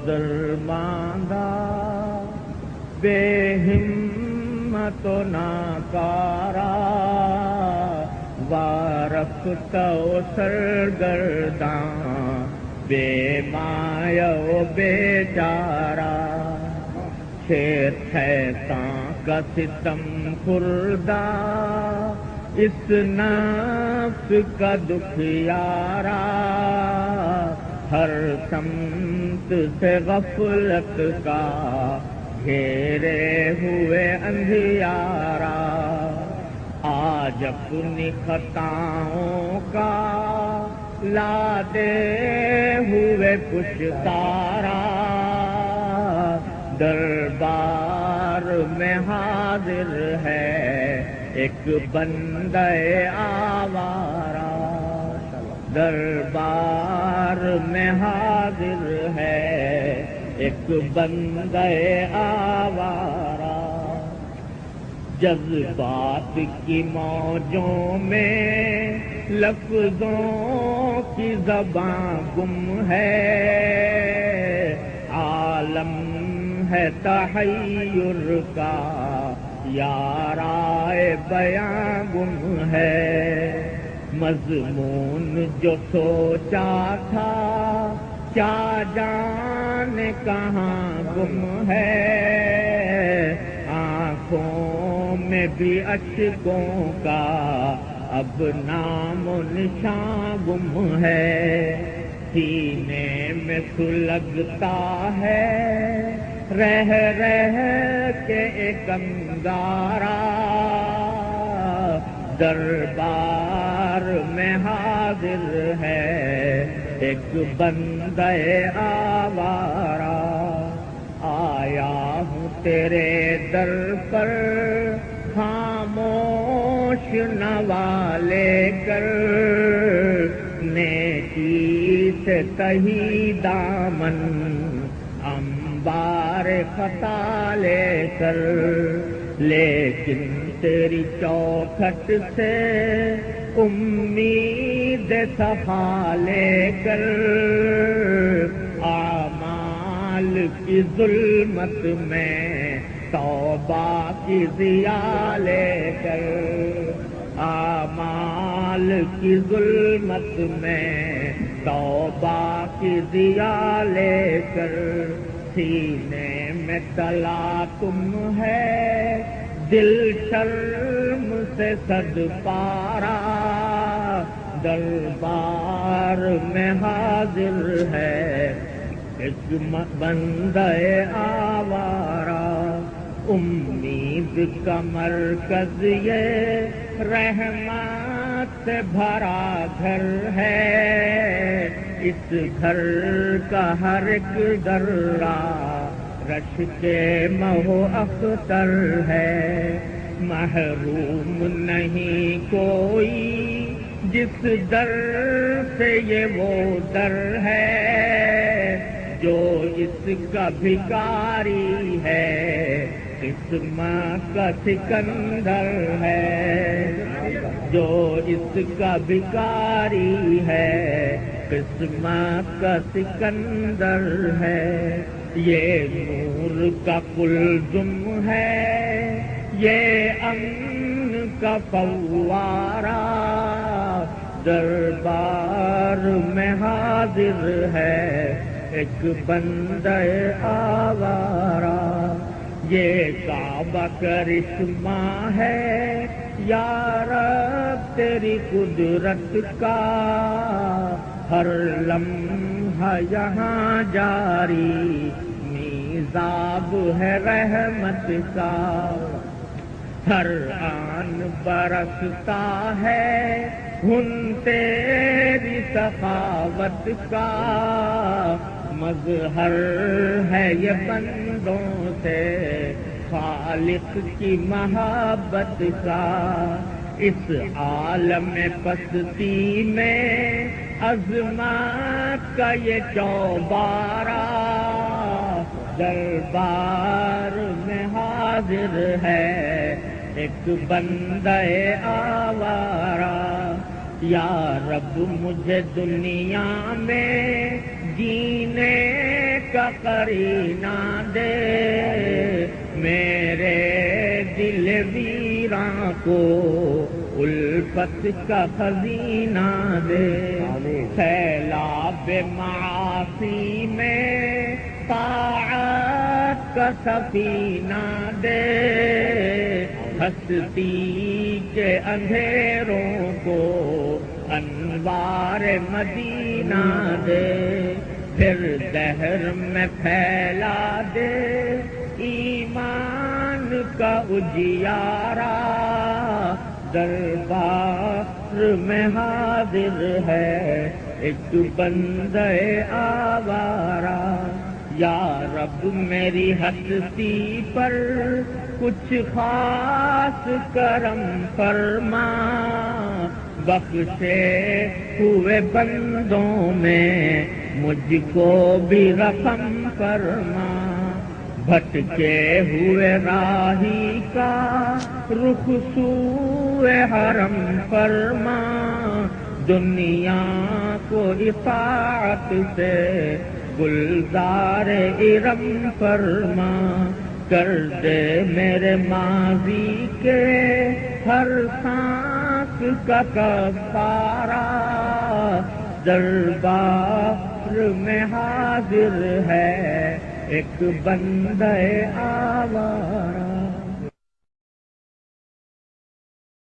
درماندہ بے ہمت و ناکارا وارفتہ و سرگرداں بے مایہ و بیچارہ شیر شیطان کا ستم خوردہ اس نفس کا دکھیارا ہر سمت سے غفلت کا گھیرے ہوئے اندھیارا آج اپنی خطاؤں کا لادے ہوئے پشتارا دربار میں حاضر ہے ایک بندہ آوارہ دربار میں حاضر ہے ایک بندہ آوارہ جذبات کی موجوں میں لفظوں کی زباں گم ہے عالم ہے تحیر کا یارائے بیاں گم ہے مضمون جو سوچا تھا کیا جانے کہاں گم ہے آنکھوں میں بھی اشکوں کا اب نام و نشاں گم ہے سینے میں سلگتا ہے رہ کے ایک انگارہ دربار میں حاضر ہے ایک بندہ آوارہ آیا ہوں تیرے در پر خاموش نوا لے کر نیکی سے تہی دامن انبار خطا لے کر لیکن تیری چوکھٹ سے امید صفا لے کر اعمال کی ظلمت میں توبہ کی ضیا لے کر اعمال کی ظلمت میں توبہ کی ضیا لے کر سینے میں تلا تم ہے دل شرم سے صد پارا دربار میں حاضر ہے ایک بندہ آوارہ امید کا مرکز یہ رحمت سے بھرا گھر ہے اس گھر کا ہر ایک درا رش کے مہو اختر ہے محروم نہیں کوئی جس در سے یہ وہ در ہے جو اس کا بھکاری ہے قسمت کا سکندر ہے جو اس کا بھکاری ہے قسمت کا سکندر ہے یہ نور کا کلزم ہے یہ امن کا فوارہ دربار میں حاضر ہے ایک بندہ آوارہ یہ کعبہ کرشمہ ہے یا رب تیری قدرت کا ہر لمحہ یہاں جاری میزاب ہے رحمت کا ہر آن برستا ہے ہن تیری سخاوت کا مظہر ہے یہ بندوں سے خالق کی محبت کا اس عالم پستی میں عظمت کا یہ چوبارہ دربار میں حاضر ہے ایک بندہ آوارہ یا رب مجھے دنیا میں جینے کا کا قرینہ دے، میرے دل ویراں کو الفت کا خزینہ دے، سیلاب معاصی میں طاعت کا سفینہ دے، ہستی کے اندھیروں کو انوار مدینہ دے، پھر دہر میں پھیلا دے ایمان کا اجیارہ، دربار میں حاضر ہے ایک بندہ آوارہ، یا رب میری ہستی پر کچھ خاص کرم فرما، بخشے ہوئے بندوں میں مجھ کو بھی رقم فرما، بھٹکے ہوئے راہی کا رخ سوئے حرم فرما، دنیا کو اطاعت سے گلزار ارم فرما، کر دے میرے ماضی کے ہر سانس کا کفارہ، دربار میں حاضر ہے ایک بندہ آوارہ۔